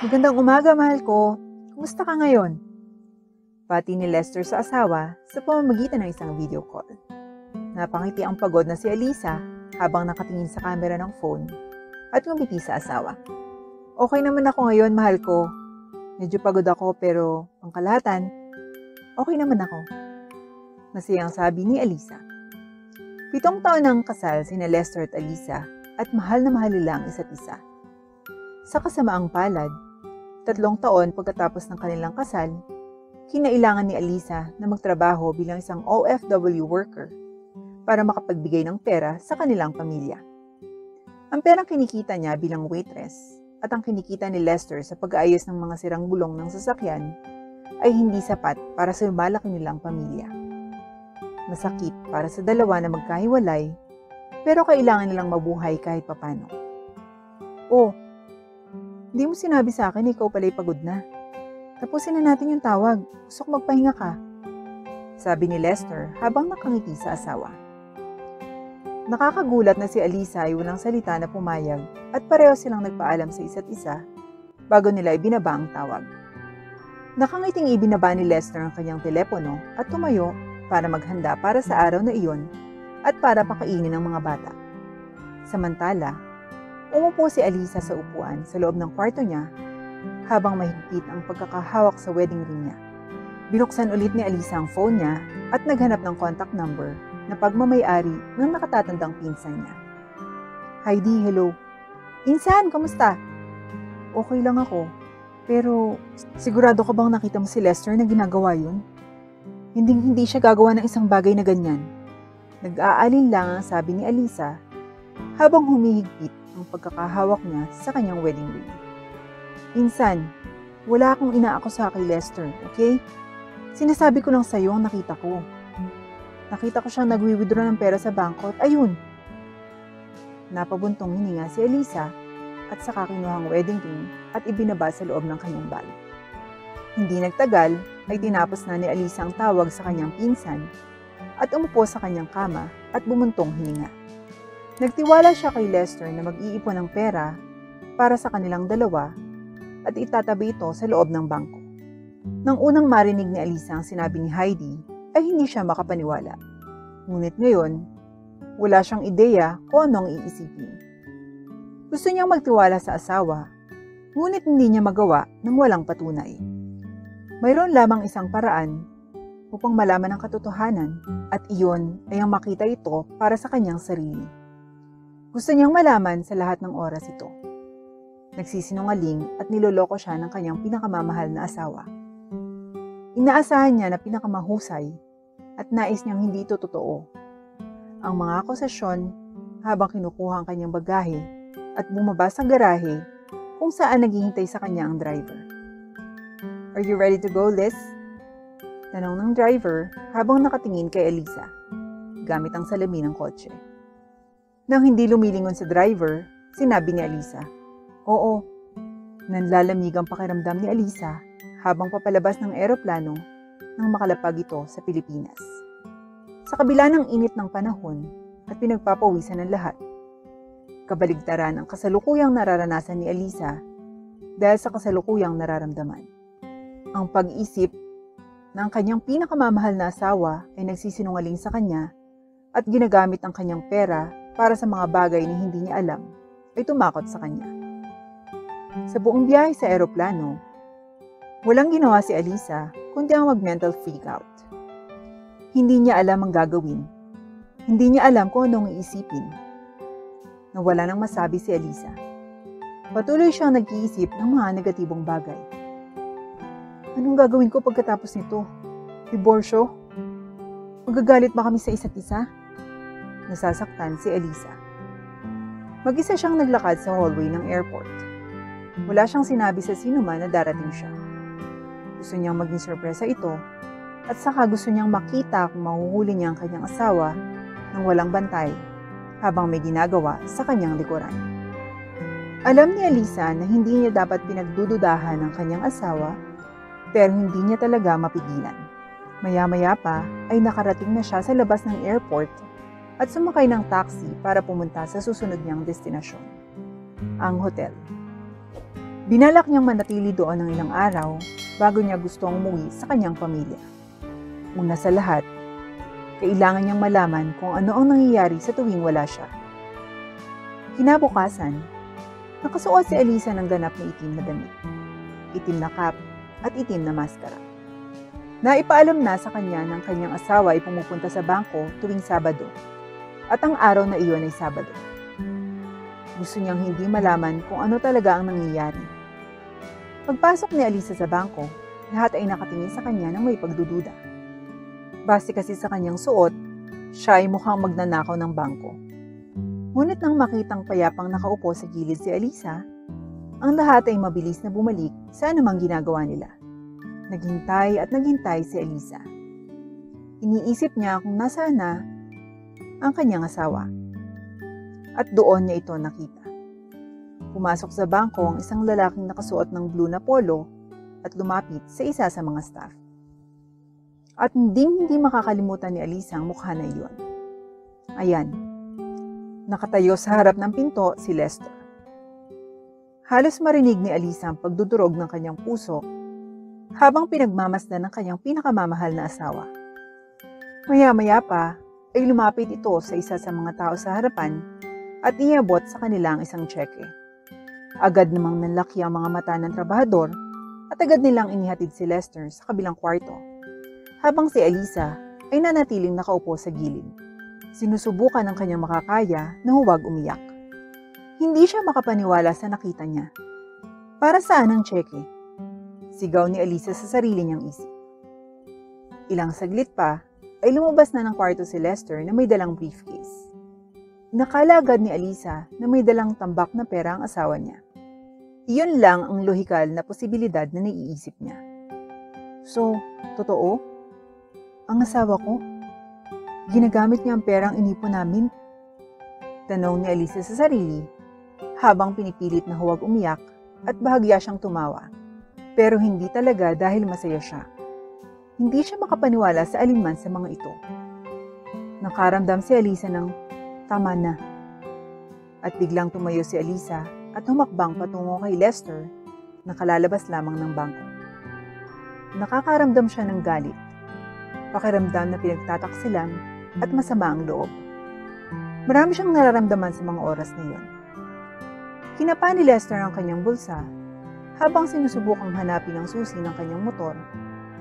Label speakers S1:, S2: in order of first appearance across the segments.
S1: Magandang umaga, mahal ko. Kumusta ka ngayon? Pati ni Lester sa asawa sa pamamagitan ng isang video call. Napangiti ang pagod na si Alisa habang nakatingin sa camera ng phone at ngumiti sa asawa. Okay naman ako ngayon, mahal ko. Medyo pagod ako pero pangkalahatan, okay naman ako. Masayang sabi ni Alisa. 7 taon nang kasal sina Lester at Alisa at mahal na mahal nila ang isa't isa. Sa kasamaang palad, 3 taon pagkatapos ng kanilang kasal, kinailangan ni Alisa na magtrabaho bilang isang OFW worker para makapagbigay ng pera sa kanilang pamilya. Ang perang kinikita niya bilang waitress at ang kinikita ni Lester sa pag-aayos ng mga sirang gulong ng sasakyan ay hindi sapat para sa lumalaki nilang pamilya. Masakit para sa dalawa na magkahiwalay, pero kailangan nilang mabuhay kahit papano. Oh, hindi mo sinabi sa akin ikaw pala'y pagod na. Tapusin na natin yung tawag. Gusto ko magpahinga ka. Sabi ni Lester habang nakangiti sa asawa. Nakakagulat na si Alisa ay walang salita na pumayag at pareho silang nagpaalam sa isa't isa bago nila ibinaba ang tawag. Nakangiting ibinaba ni Lester ang kanyang telepono at tumayo para maghanda para sa araw na iyon at para pakainin ng mga bata. Samantala, umupo si Alisa sa upuan sa loob ng kwarto niya habang mahigpit ang pagkakahawak sa wedding ring niya. Binuksan ulit ni Alisa ang phone niya at naghanap ng contact number na pagmamay-ari ng nakatatandang pinsan niya. Heidi, hello. Pinsan, kamusta? Okay lang ako. Pero sigurado ka bang nakita mo si Lester na ginagawa yun? Hindi siya gagawa ng isang bagay na ganyan. Nag-aalin lang ang sabi ni Alisa habang humihigpit ang pagkakahawak niya sa kanyang wedding ring. Pinsan, wala akong inaakusa kay Lester, okay? Sinasabi ko lang sa'yo ang nakita ko. Nakita ko siyang nagwi-withdraw ng pera sa bangko at ayun. Napabuntong hininga si Alisa at saka kinuha ang wedding ring at ibinaba sa loob ng kanyang bag. Hindi nagtagal ay tinapos na ni Alisa ang tawag sa kanyang pinsan at umupo sa kanyang kama at bumuntong hininga. Nagtiwala siya kay Lester na mag-iipon ng pera para sa kanilang dalawa at itatabi ito sa loob ng bangko. Nang unang marinig ni Alisa ang sinabi ni Heidi, ay hindi siya makapaniwala. Ngunit ngayon, wala siyang ideya kung anong iisipin. Gusto niyang magtiwala sa asawa, ngunit hindi niya magawa nang walang patunay. Mayroon lamang isang paraan upang malaman ang katotohanan at iyon ay ang makita ito para sa kanyang sarili. Gusto niyang malaman sa lahat ng oras ito. Nagsisinungaling at niloloko siya ng kanyang pinakamamahal na asawa. Inaasahan niya na pinakamahusay at nais niyang hindi ito totoo. Ang mga akusasyon habang kinukuha ang kanyang bagahe at bumaba sa garahe kung saan naghihintay sa kanya ang driver. Are you ready to go, Liz? Tanong ng driver habang nakatingin kay Alisa, gamit ang salamin ng kotse. Nang hindi lumilingon sa driver, sinabi ni Alisa, oo. Nanlalamig ang pakiramdam ni Alisa habang papalabas ng eroplano nang makalapag ito sa Pilipinas. Sa kabila ng init ng panahon at pinagpapawisan ng lahat, kabaligtaran ang kasalukuyang nararanasan ni Alisa dahil sa kasalukuyang nararamdaman. Ang pag-isip na ang kanyang pinakamamahal na asawa ay nagsisinungaling sa kanya at ginagamit ang kanyang pera para sa mga bagay na hindi niya alam ay tumakot sa kanya. Sa buong biyahe sa eroplano, walang ginawa si Alisa kundi ang mag-mental freakout. Hindi niya alam ang gagawin. Hindi niya alam kung anong iisipin. Nawala nang masabi si Alisa. Patuloy siyang nag-iisip ng mga negatibong bagay. Anong gagawin ko pagkatapos nito? Diborsyo? Magagalit ba kami sa isa't isa? Nasasaktan si Alisa. Mag-isa siyang naglakad sa hallway ng airport. Wala siyang sinabi sa sinuman na darating siya. Gusto niyang maging sorpresa ito at saka gusto niyang makita kung mahuhuli niya ang kanyang asawa ng walang bantay habang may ginagawa sa kanyang likuran. Alam ni Alisa na hindi niya dapat pinagdududahan ang kanyang asawa pero hindi niya talaga mapigilan. Maya-maya pa ay nakarating na siya sa labas ng airport at sumakay ng taxi para pumunta sa susunod niyang destinasyon, ang hotel. Binalak niyang manatili doon ng ilang araw bago niya gustong umuwi sa kanyang pamilya. Una sa lahat, kailangan niyang malaman kung ano ang nangyayari sa tuwing wala siya. Kinabukasan, nakasuot si Alisa ng ganap na itim na damit, itim na cap at itim na maskara. Naipaalam na sa kanya ng kanyang asawa ay pumupunta sa bangko tuwing Sabado at ang araw na iyon ay Sabado. Gusto niyang hindi malaman kung ano talaga ang nangyayari. Pagpasok ni Alisa sa bangko, lahat ay nakatingin sa kanya ng may pagdududa. Base kasi sa kanyang suot, siya ay mukhang magnanakaw ng bangko. Ngunit nang makitang payapang nakaupo sa gilid si Alisa, ang lahat ay mabilis na bumalik sa anumang ginagawa nila. Naghintay at naghintay si Alisa. Iniisip niya kung nasaan na ang kanyang asawa. At doon niya ito nakita. Pumasok sa bangko ang isang lalaking nakasuot ng blue na polo at lumapit sa isa sa mga staff. At hindi makakalimutan ni Alisa ang mukha na iyon. Ayan, nakatayo sa harap ng pinto si Lester. Halos marinig ni Alisa ang pagdudurog ng kanyang puso habang pinagmamasdan ng kanyang pinakamamahal na asawa. Maya-maya pa ay lumapit ito sa isa sa mga tao sa harapan at iabot sa kanila ang isang tseke. Agad namang nanlaki ang mga mata ng trabahador at agad nilang inihatid si Lester sa kabilang kwarto, habang si Alisa ay nanatiling nakaupo sa gilid. Sinusubukan ng kanyang makakaya na huwag umiyak. Hindi siya makapaniwala sa nakita niya. Para saan ang tseke? Sigaw ni Alisa sa sarili niyang isip. Ilang saglit pa ay lumabas na ng kwarto si Lester na may dalang briefcase. Nakala agad ni Alisa na may dalang tambak na pera ang asawa niya. Iyon lang ang lohikal na posibilidad na naiisip niya. So, totoo? Ang asawa ko? Ginagamit niya ang perang inipon namin? Tanong ni Alisa sa sarili, habang pinipilit na huwag umiyak at bahagya siyang tumawa. Pero hindi talaga dahil masaya siya. Hindi siya makapaniwala sa alinman sa mga ito. Nakaramdam si Alisa ng tama na. At biglang tumayo si Alisa at humakbang patungo kay Lester na kalalabas lamang ng bangko. Nakakaramdam siya ng galit, pakiramdam na pinagtataksilan at masama ang loob. Marami siyang nararamdaman sa mga oras na iyon. Kinapa ni Lester ang kanyang bulsa habang sinusubukang hanapin ang susi ng kanyang motor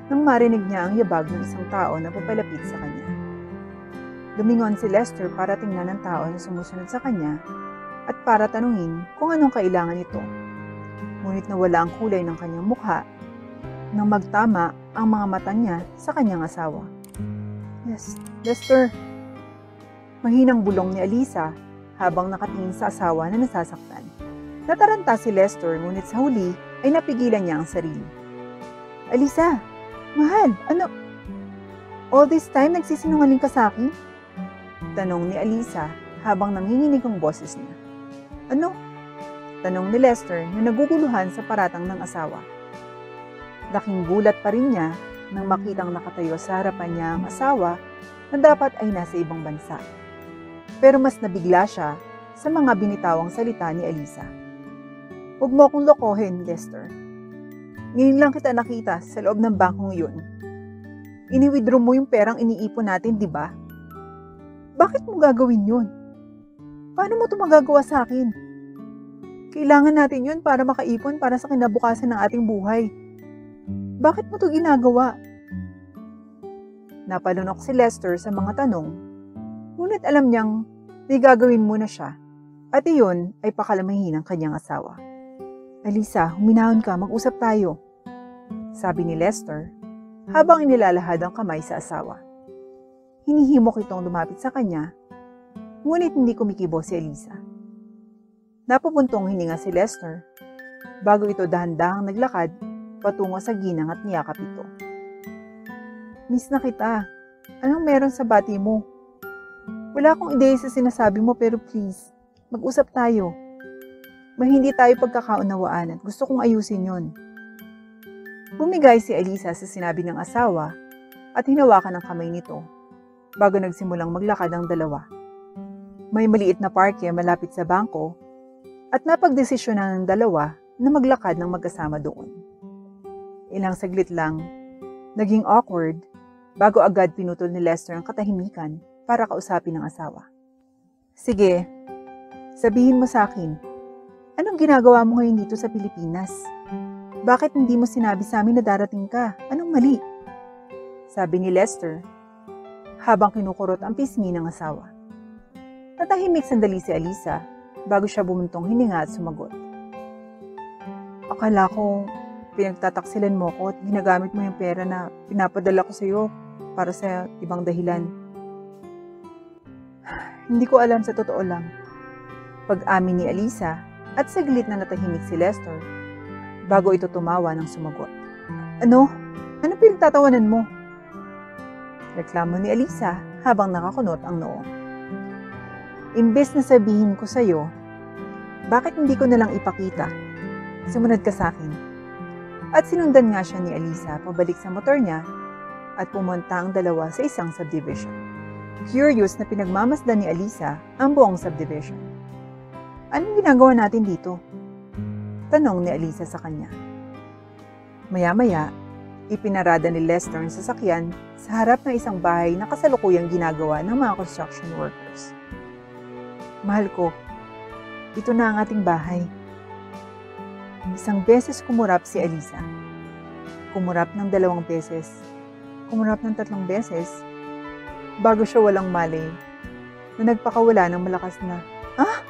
S1: nang marinig niya ang yabag ng isang tao na papalapit sa kanya. Lumingon si Lester para tingnan ang tao na sumusunod sa kanya at para tanungin kung anong kailangan nito. Ngunit nawala ang kulay ng kanyang mukha nang magtama ang mga mata niya sa kanyang asawa. Yes, Lester. Mahinang bulong ni Alisa habang nakatingin sa asawa na nasasaktan. Nataranta si Lester ngunit sa huli ay napigilan niya ang sarili. Alisa, mahal, ano? All this time nagsisinungaling ka sa akin? Tanong ni Alisa habang nanginginig ang boses niya. Ano? Tanong ni Lester na naguguluhan sa paratang ng asawa. Laking gulat pa rin niya nang makitang nakatayo sa harapan niya ang asawa na dapat ay nasa ibang bansa. Pero mas nabigla siya sa mga binitawang salita ni Alisa. Huwag mo akong lokohin, Lester. Ngayon lang kita nakita sa loob ng bangkong yun. Ini-withdraw mo yung perang iniipon natin, di ba? Bakit mo gagawin yun? Paano mo ito magagawa sa akin? Kailangan natin yun para makaipon para sa kinabukasan ng ating buhay. Bakit mo ito ginagawa? Napalunok si Lester sa mga tanong, ngunit alam niyang may gagawin muna siya at iyon ay pakalamahin ng kanyang asawa. Alisa, huminahon ka, mag-usap tayo, sabi ni Lester habang inilalahad ang kamay sa asawa. Hinihimok itong lumapit sa kanya, ngunit hindi kumikibo si Alisa. Napupuntong hininga si Lester bago ito dahan-dahang naglakad patungo sa ginang at niyakap ito. Miss na kita, anong meron sa bati mo? Wala akong ideya sa sinasabi mo pero please, mag-usap tayo. May hindi tayo pagkakaunawaan at gusto kong ayusin yon. Bumigay si Alisa sa sinabi ng asawa at hinawakan ang kamay nito bago nagsimulang maglakad ang dalawa. May maliit na parke malapit sa bangko at napagdesisyonan ng dalawa na maglakad ng magkasama doon. Ilang saglit lang, naging awkward bago agad pinutol ni Lester ang katahimikan para kausapin ng asawa. Sige, sabihin mo sa akin, anong ginagawa mo ngayon dito sa Pilipinas? Bakit hindi mo sinabi sa amin na darating ka? Anong mali? Sabi ni Lester habang kinukurot ang pisngi ng asawa. Natahimik sandali si Alisa bago siya bumuntong hininga at sumagot. Akala ko pinagtataksilan mo ko at ginagamit mo yung pera na pinapadala ko sa iyo para sa ibang dahilan. Hindi ko alam sa totoo lang. Pag-amin ni Alisa at saglit na natahimik si Lester bago ito tumawa ng sumagot. Ano? Ano pinagtatawanan mo? Reklamo ni Alisa habang nakakunot ang noo. Imbes na sabihin ko sa'yo, bakit hindi ko nalang ipakita? Sumunod ka sa akin. At sinundan nga siya ni Alisa pabalik sa motor niya at pumunta ang dalawa sa isang subdivision. Curious na pinagmamasdan ni Alisa ang buong subdivision. Anong ginagawa natin dito? Tanong ni Alisa sa kanya. Maya-maya, ipinarada ni Lester ang sasakyan sa harap ng isang bahay na kasalukuyang ginagawa ng mga construction workers. Mahal ko, ito na ang ating bahay. Isang beses kumurap si Alisa. Kumurap ng 2 beses. Kumurap ng 3 beses. Bago siya walang malay na nagpakawala ng malakas na, "Ah!"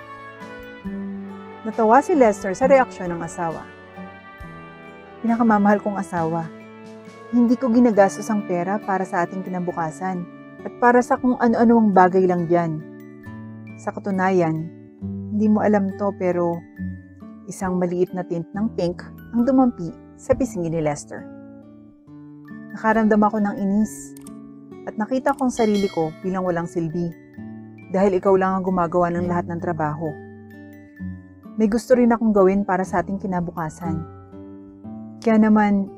S1: Natawa si Lester sa reaksyon ng asawa. Pinakamamahal kong asawa. Hindi ko ginagastos ang pera para sa ating kinabukasan at para sa kung ano-anong bagay lang dyan. Sa katunayan, hindi mo alam to pero isang maliit na tint ng pink ang dumampi sa pisngi ni Lester. Nakaramdam ako ng inis at nakita kong sarili ko bilang walang silbi dahil ikaw lang ang gumagawa ng lahat ng trabaho. May gusto rin akong gawin para sa ating kinabukasan. Kaya naman,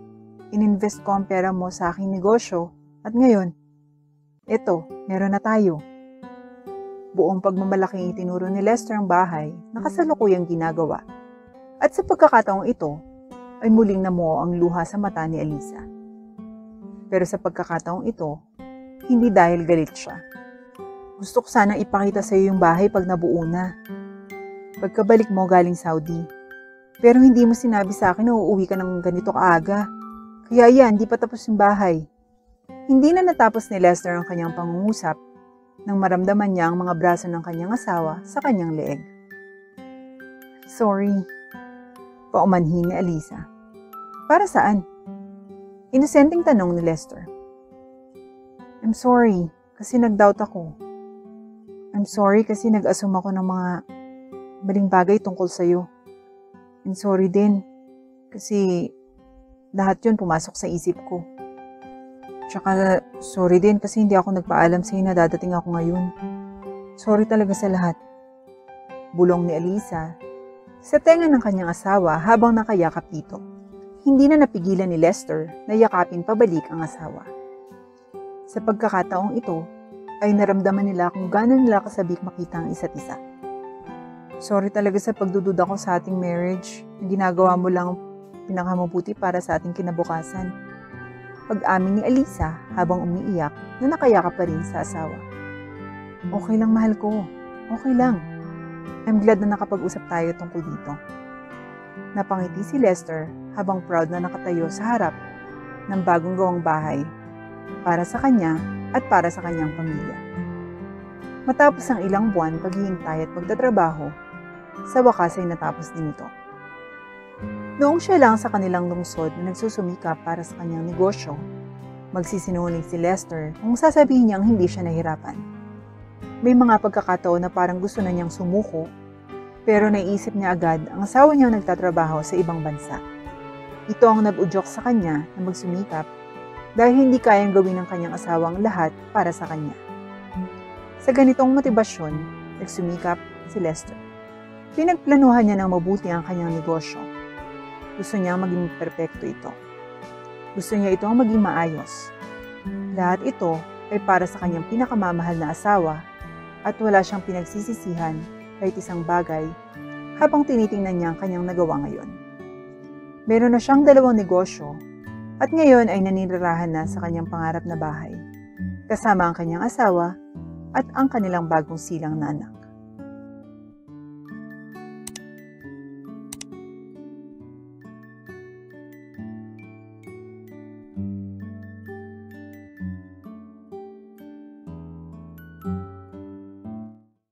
S1: ininvest ko ang pera mo sa aking negosyo at ngayon, eto, meron na tayo. Buong pagmamalaking itinuro ni Lester ang bahay na kasalukuyang ginagawa. At sa pagkakataong ito, ay muling namuo ang luha sa mata ni Alisa. Pero sa pagkakataong ito, hindi dahil galit siya. Gusto ko sanang ipakita sa iyo yung bahay pag nabuo na. Pagkabalik mo galing Saudi. Pero hindi mo sinabi sa akin na uuwi ka ng ganito kaaga. Kaya yan, di pa tapos yung bahay. Hindi na natapos ni Lester ang kanyang pangungusap nang maramdaman niya ang mga braso ng kanyang asawa sa kanyang leeg. Sorry, paumanhin ni Alisa. Para saan? Inosenteng tanong ni Lester. I'm sorry, kasi nag-doubt ako. I'm sorry kasi nag-assume ako ng mga maling bagay tungkol sa'yo. I'm sorry din, kasi lahat yun pumasok sa isip ko. Tsaka, sorry din kasi hindi ako nagpaalam sa'yo na dadating ako ngayon. Sorry talaga sa lahat. Bulong ni Alisa sa tenga ng kanyang asawa habang nakayakap dito. Hindi na napigilan ni Lester na yakapin pabalik ang asawa. Sa pagkakataong ito, ay naramdaman nila kung gaano nila kasabik makita ang isa't isa. Sorry talaga sa pagdududa ko sa ating marriage. Ginagawa mo lang pinakamabuti para sa ating kinabukasan. Pag-amin ni Alisa habang umiiyak na nakayakap pa rin sa asawa. Okay lang mahal ko. Okay lang. I'm glad na nakapag-usap tayo tungkol dito. Napangiti si Lester habang proud na nakatayo sa harap ng bagong gawang bahay para sa kanya at para sa kanyang pamilya. Matapos ang ilang buwan paghihintay at pagtatrabaho, sa wakas ay natapos din ito. Noong siya lang sa kanilang lungsod na nagsusumikap para sa kanyang negosyo, magsisinungaling si Lester kung sasabihin niyang hindi siya nahirapan. May mga pagkakataon na parang gusto na niyang sumuko, pero naisip niya agad ang asawa niyang nagtatrabaho sa ibang bansa. Ito ang nag-udyok sa kanya na magsumikap dahil hindi kayang gawin ng kanyang asawang lahat para sa kanya. Sa ganitong motibasyon, nagsumikap si Lester. Pinagplanuhan niya ng mabuti ang kanyang negosyo. Gusto niya maging perpekto ito. Gusto niya ito ang maging maayos. Lahat ito ay para sa kanyang pinakamamahal na asawa at wala siyang pinagsisisihan kahit isang bagay habang tinitingnan niya ang kanyang nagawa ngayon. Meron na siyang 2 negosyo at ngayon ay naninirahan na sa kanyang pangarap na bahay, kasama ang kanyang asawa at ang kanilang bagong silang na anak.